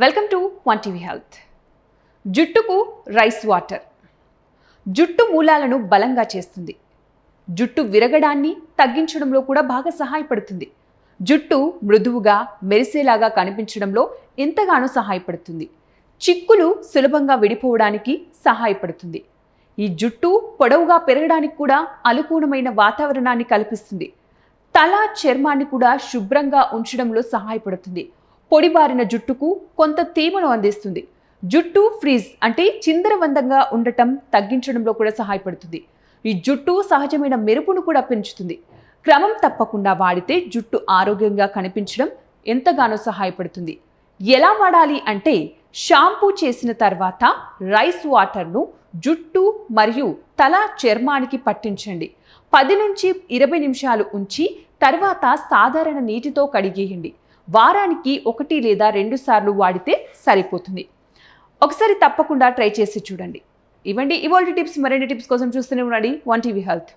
Welcome to one TV health. జుట్టుకు rice water. జుట్టు మూలాలను బలంగా చేస్తుంది. జుట్టు విరగడాన్ని తగ్గించడంలో కూడా బాగా సహాయపడుతుంది. జుట్టు మృదువుగా మెరిసేలాగా కనిపించడంలో ఎంతగానో సహాయపడుతుంది. చిక్కులు సులభంగా విడిపోవడానికి సహాయపడుతుంది. ఈ జుట్టు పొడవుగా పెరగడానికి కూడా అనుకూలమైన వాతావరణాన్ని కల్పిస్తుంది. తల చర్మాన్ని కూడా శుభ్రంగా ఉంచడంలో సహాయపడుతుంది. పొడిబారిన జుట్టుకు కొంత తేమను అందిస్తుంది. జుట్టు ఫ్రీజ్ అంటే చిందరవందంగా ఉండటం తగ్గించడంలో కూడా సహాయపడుతుంది. ఈ జుట్టు సహజమైన మెరుపును కూడా పెంచుతుంది. క్రమం తప్పకుండా వాడితే జుట్టు ఆరోగ్యంగా కనిపించడం ఎంతగానో సహాయపడుతుంది. ఎలా వాడాలి అంటే షాంపూ చేసిన తర్వాత రైస్ వాటర్ను జుట్టు మరియు తల చర్మానికి పట్టించండి. 10 నుంచి 20 నిమిషాలు ఉంచి తర్వాత సాధారణ నీటితో కడిగేయండి. వారానికి 1 లేదా 2 సార్లు వాడితే సరిపోతుంది. ఒకసారి తప్పకుండా ట్రై చేసి చూడండి. ఇవ్వండి ఇవాల్టి టిప్స్. మరిన్ని టిప్స్ కోసం చూస్తూనే ఉండండి వన్ టీవీ హెల్త్.